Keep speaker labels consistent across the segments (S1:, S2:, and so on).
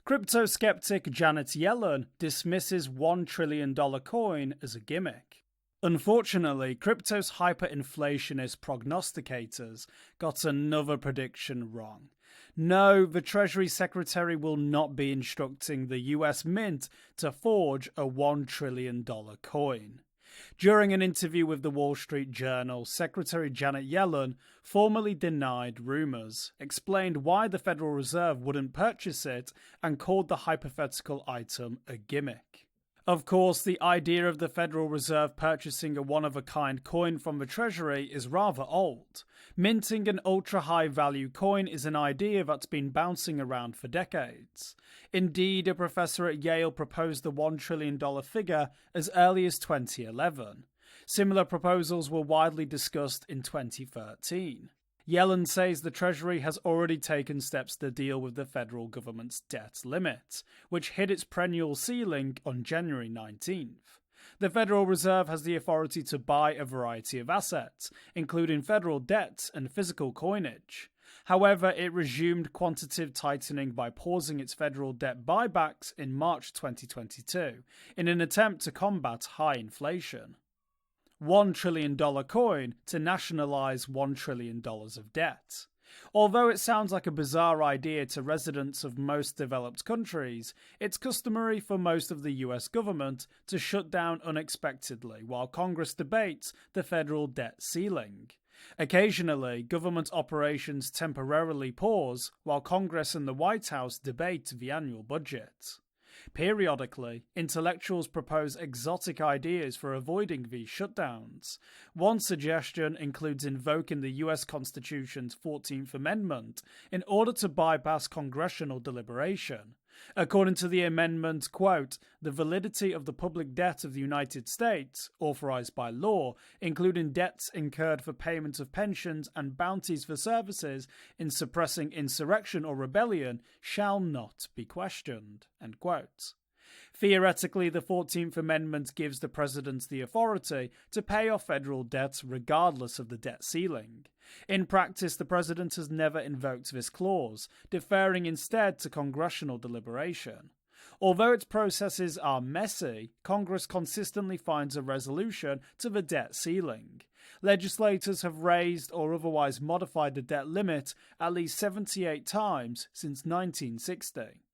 S1: Crypto skeptic Janet Yellen dismisses $1 trillion coin as a gimmick. Unfortunately, crypto's hyperinflationist prognosticators got another prediction wrong. No, the Treasury Secretary will not be instructing the US Mint to forge a $1 trillion coin. During an interview with the Wall Street Journal, Secretary Janet Yellen formally denied rumors, explained why the Federal Reserve wouldn't purchase it, and called the hypothetical item a gimmick. Of course, the idea of the Federal Reserve purchasing a one-of-a-kind coin from the Treasury is rather old. Minting an ultra-high value coin is an idea that's been bouncing around for decades. Indeed, a professor at Yale proposed the $1 trillion figure as early as 2011. Similar proposals were widely discussed in 2013. Yellen says the Treasury has already taken steps to deal with the federal government's debt limit, which hit its perennial ceiling on January 19th. The Federal Reserve has the authority to buy a variety of assets, including federal debt and physical coinage. However, it resumed quantitative tightening by pausing its federal debt buybacks in March 2022 in an attempt to combat high inflation. $1 trillion coin to nationalize $1 trillion of debt. Although it sounds like a bizarre idea to residents of most developed countries, it's customary for most of the US government to shut down unexpectedly while Congress debates the federal debt ceiling. Occasionally, government operations temporarily pause while Congress and the White House debate the annual budget. Periodically, intellectuals propose exotic ideas for avoiding these shutdowns. One suggestion includes invoking the US Constitution's 14th Amendment in order to bypass congressional deliberation. According to the amendment, quote, the validity of the public debt of the United States, authorized by law, including debts incurred for payment of pensions and bounties for services in suppressing insurrection or rebellion, shall not be questioned, end quote. Theoretically, the 14th Amendment gives the President the authority to pay off federal debt regardless of the debt ceiling. In practice, the President has never invoked this clause, deferring instead to congressional deliberation. Although its processes are messy, Congress consistently finds a resolution to the debt ceiling. Legislators have raised or otherwise modified the debt limit at least 78 times since 1960.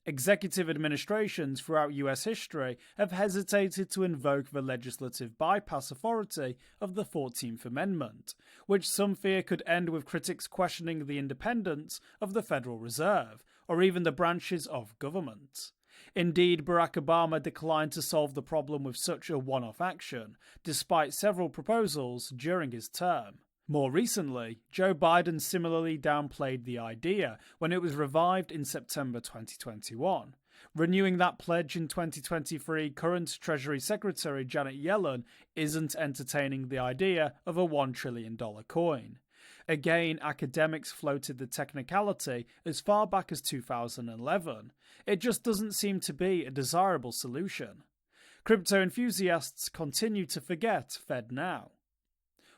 S1: Executive administrations throughout US history have hesitated to invoke the legislative bypass authority of the 14th Amendment, which some fear could end with critics questioning the independence of the Federal Reserve, or even the branches of government. Indeed, Barack Obama declined to solve the problem with such a one-off action, despite several proposals during his term. More recently, Joe Biden similarly downplayed the idea when it was revived in September 2021. Renewing that pledge in 2023, current Treasury Secretary Janet Yellen isn't entertaining the idea of a $1 trillion coin. Again, academics floated the technicality as far back as 2011. It just doesn't seem to be a desirable solution. Crypto enthusiasts continue to forget FedNow.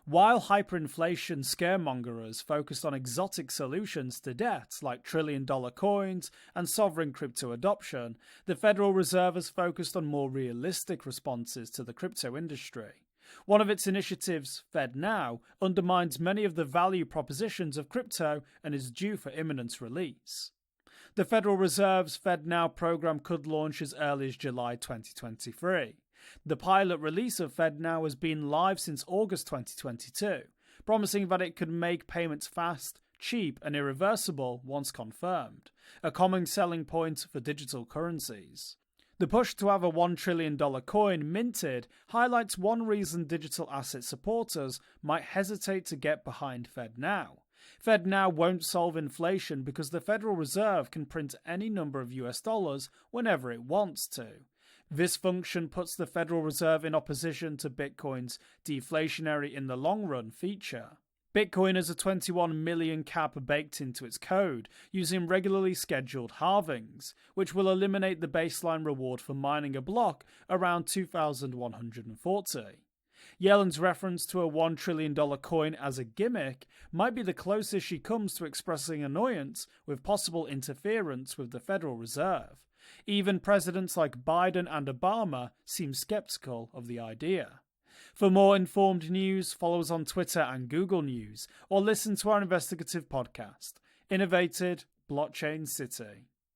S1: While hyperinflation scaremongers focused on exotic solutions to debt like trillion-dollar coins and sovereign crypto adoption, the Federal Reserve has focused on more realistic responses to the crypto industry. One of its initiatives, FedNow, undermines many of the value propositions of crypto and is due for imminent release. The Federal Reserve's FedNow program could launch as early as July 2023. The pilot release of FedNow has been live since August 2022, promising that it could make payments fast, cheap, and irreversible once confirmed, a common selling point for digital currencies. The push to have a $1 trillion coin minted highlights one reason digital asset supporters might hesitate to get behind FedNow. FedNow won't solve inflation because the Federal Reserve can print any number of US dollars whenever it wants to. This function puts the Federal Reserve in opposition to Bitcoin's deflationary in the long run feature. Bitcoin has a 21 million cap baked into its code, using regularly scheduled halvings, which will eliminate the baseline reward for mining a block around 2140. Yellen's reference to a $1 trillion coin as a gimmick might be the closest she comes to expressing annoyance with possible interference with the Federal Reserve. Even presidents like Biden and Obama seem skeptical of the idea. For more informed news, follow us on Twitter and Google News, or listen to our investigative podcast, Innovated Blockchain City.